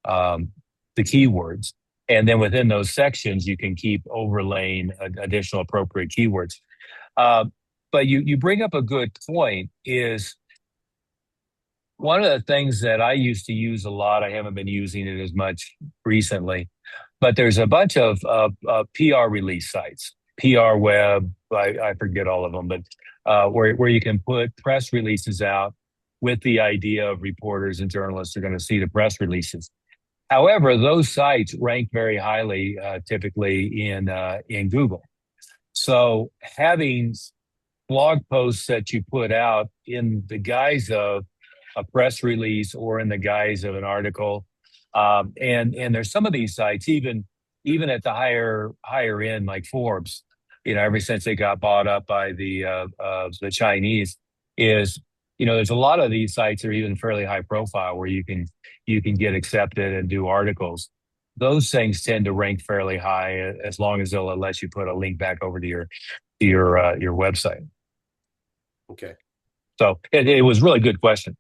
the keywords. And then within those sections, you can keep overlaying additional appropriate keywords. Uh, but you bring up a good point is one of the things that I used to use a lot. I haven't been using it as much recently, but there's a bunch of PR release sites, PR Web. I forget all of them, but where you can put press releases out with the idea of reporters and journalists are going to see the press releases. However, those sites rank very highly, typically in Google. So having blog posts that you put out in the guise of a press release or in the guise of an article, and there's some of these sites even at the higher end like Forbes, ever since they got bought up by the Chinese, is there's a lot of these sites are even fairly high profile where you can get accepted and do articles. Those things tend to rank fairly high as long as they'll let you put a link back over to your website. Okay. So it was a really good question.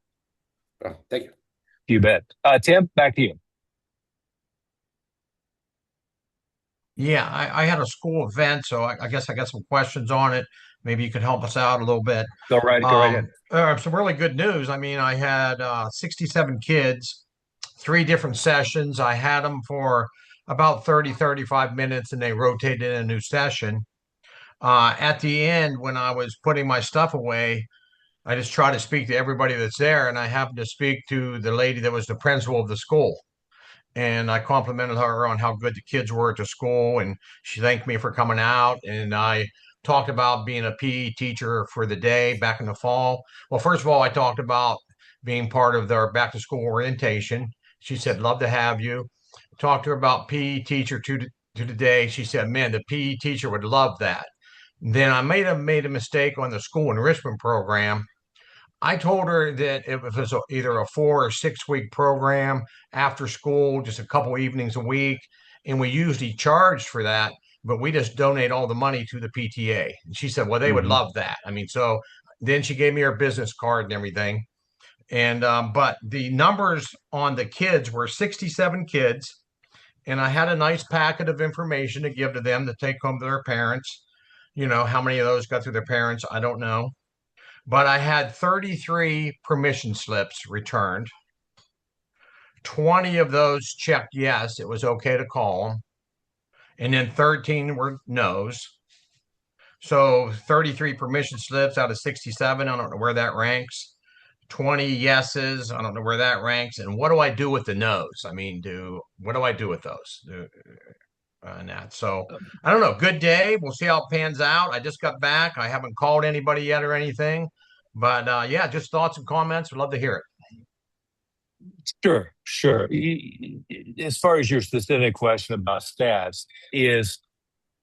Oh, thank you. You bet. Tim, back to you. Yeah, I had a school event, so I guess I got some questions on it. Maybe you could help us out a little bit. Go right ahead. Some really good news. I mean, I had 67 kids, three different sessions. I had them for about 30, 35 minutes, and they rotated in a new session. At the end, when I was putting my stuff away, I just try to speak to everybody that's there, and I happened to speak to the lady that was the principal of the school. And I complimented her on how good the kids were at the school, and she thanked me for coming out. And I talked about being a PE teacher for the day back in the fall. Well, first of all, I talked about being part of their back to school orientation. She said, "Love to have you." Talked to her about PE teacher to the day. She said, "Man, the PE teacher would love that." Then I made a mistake on the school enrichment program. I told her that if it was either a 4 or 6 week program after school, just a couple evenings a week, and we usually charged for that, but we just donate all the money to the PTA. And she said, "Well, they would Hmm. love that." I mean, so then she gave me her business card and everything. And but the numbers on the kids were 67 kids, and I had a nice packet of information to give to them to take home to their parents. How many of those got through their parents, I don't know. But I had 33 permission slips returned. 20 of those checked yes, it was okay to call them. And then 13 were no's. So 33 permission slips out of 67. I don't know where that ranks. 20 yeses. I don't know where that ranks. And what do I do with the no's? I mean, what do I do with those? And that. So I don't know. Good day. We'll see how it pans out. I just got back. I haven't called anybody yet or anything. But yeah, just thoughts and comments. Would love to hear it. Sure, sure. As far as your specific question about stats, is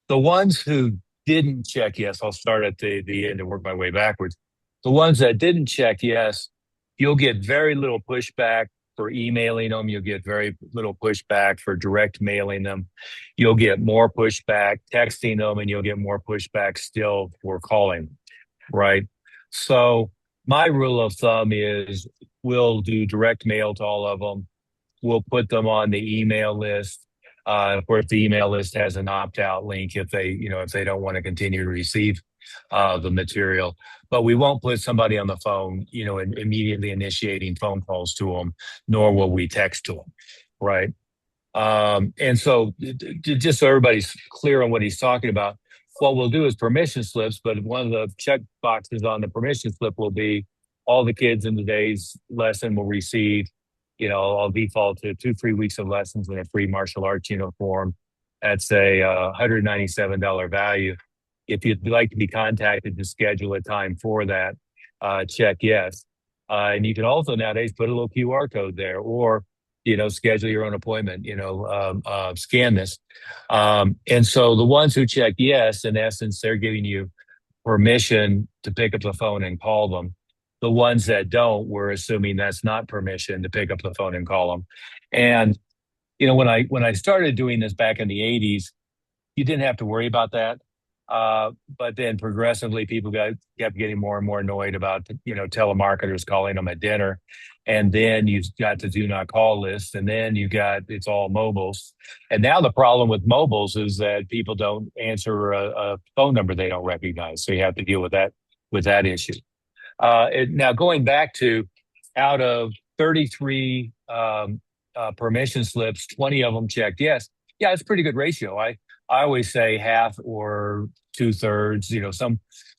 the ones who didn't check yes, I'll start at the end and work my way backwards. The ones that didn't check yes, you'll get very little pushback for emailing them. You'll get very little pushback for direct mailing them. You'll get more pushback texting them, and you'll get more pushback still for calling, right? So my rule of thumb is we'll do direct mail to all of them. We'll put them on the email list. Of course, the email list has an opt-out link if they don't want to continue to receive the material. But we won't put somebody on the phone, immediately initiating phone calls to them, nor will we text to them, right? And so, just so everybody's clear on what he's talking about, what we'll do is permission slips. But one of the check boxes on the permission slip will be all the kids in the day's lesson will receive, I'll default to 2 free weeks of lessons and a free martial arts uniform. That's a $197 value. If you'd like to be contacted to schedule a time for that, check yes. And you can also nowadays put a little QR code there, or schedule your own appointment. Scan this. And so the ones who check yes, in essence, they're giving you permission to pick up the phone and call them. The ones that don't, we're assuming that's not permission to pick up the phone and call them. And when I started doing this back in the '80s, you didn't have to worry about that. But then progressively, people kept getting more and more annoyed about telemarketers calling them at dinner, and then you got the do not call list, and then it's all mobiles. And now the problem with mobiles is that people don't answer a phone number they don't recognize, so you have to deal with that issue. Now going back to out of 33 permission slips, 20 of them checked yes. Yeah, it's a pretty good ratio. I always say half or two-thirds,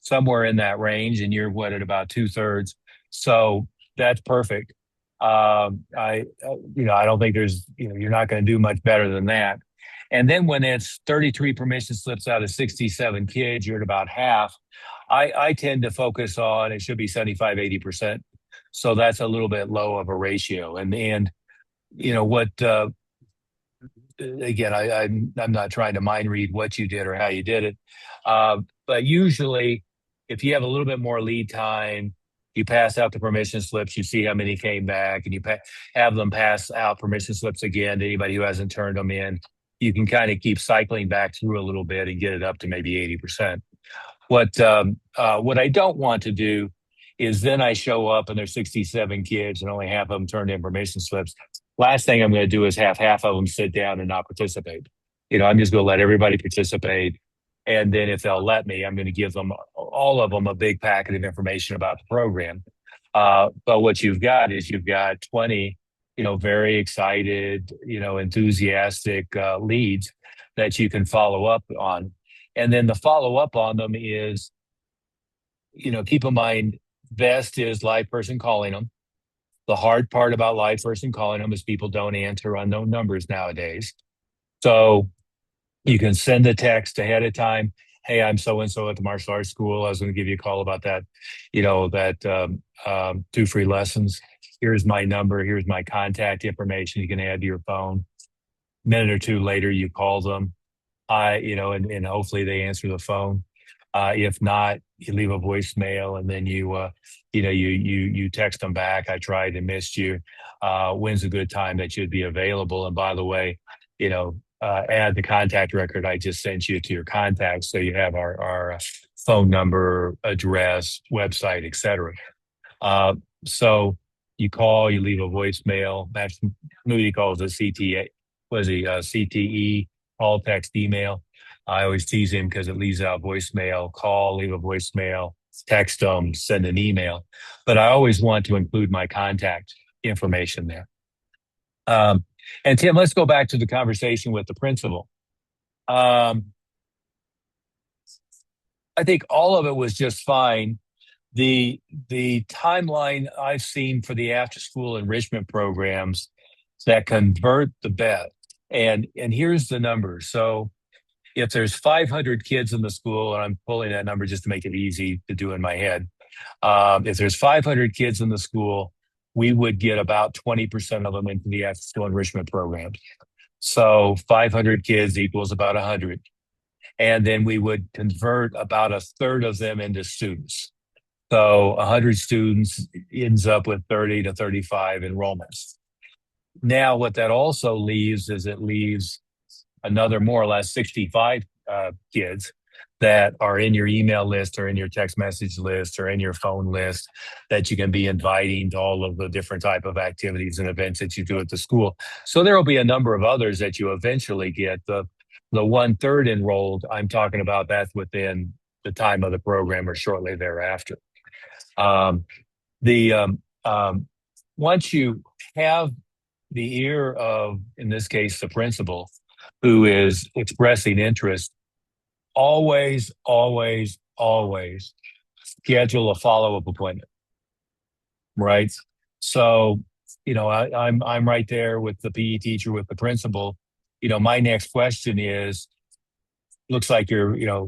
somewhere in that range, and you're what, at about two-thirds. So that's perfect. I don't think you're not going to do much better than that. And then when it's 33 permission slips out of 67 kids, you're at about half. I tend to focus on it should be 75, 80%. So that's a little bit low of a ratio. And what again, I'm not trying to mind read what you did or how you did it. But usually if you have a little bit more lead time, you pass out the permission slips, you see how many came back, and you have them pass out permission slips again to anybody who hasn't turned them in. You can kind of keep cycling back through a little bit and get it up to maybe 80%. What I don't want to do is then I show up and there's 67 kids and only half of them turned in permission slips. Last thing I'm going to do is have half of them sit down and not participate. I'm just going to let everybody participate. And then if they'll let me, I'm going to give them, all of them, a big packet of information about the program. But what you've got 20, very excited, enthusiastic leads that you can follow up on. And then the follow up on them is, keep in mind, best is live person calling them. The hard part about live person calling them is people don't answer unknown numbers nowadays. So you can send a text ahead of time. Hey, I'm so-and-so at the martial arts school. I was going to give you a call about that, 2 free lessons. Here's my number. Here's my contact information you can add to your phone. Minute or two later, you call them. And hopefully they answer the phone. If not, you leave a voicemail, and then you text them back. I tried and missed you. When's a good time that you'd be available? And by the way, add the contact record I just sent you to your contacts, so you have our phone number, address, website, etc. So you call, you leave a voicemail. That's Moody calls it CTA. CTE, call, text, email. I always tease him because it leaves out voicemail, call, leave a voicemail, text them, send an email. But I always want to include my contact information there. And Tim, let's go back to the conversation with the principal. I think all of it was just fine. The timeline I've seen for the after school enrichment programs that convert the best, and here's the number. So if there's 500 kids in the school, and I'm pulling that number just to make it easy to do in my head, if there's 500 kids in the school, we would get about 20% of them into the after school enrichment programs. So 500 kids equals about 100. And then we would convert about a third of them into students. So 100 students ends up with 30 to 35 enrollments. Now, what that also leaves is it leaves another more or less 65 kids that are in your email list or in your text message list or in your phone list that you can be inviting to all of the different type of activities and events that you do at the school. So there will be a number of others that you eventually get. The 1/3 enrolled, I'm talking about that's within the time of the program or shortly thereafter. Once you have the ear of, in this case, the principal, who is expressing interest, always schedule a follow-up appointment, right? So, I'm right there with the PE teacher, with the principal. My next question is, looks like you're,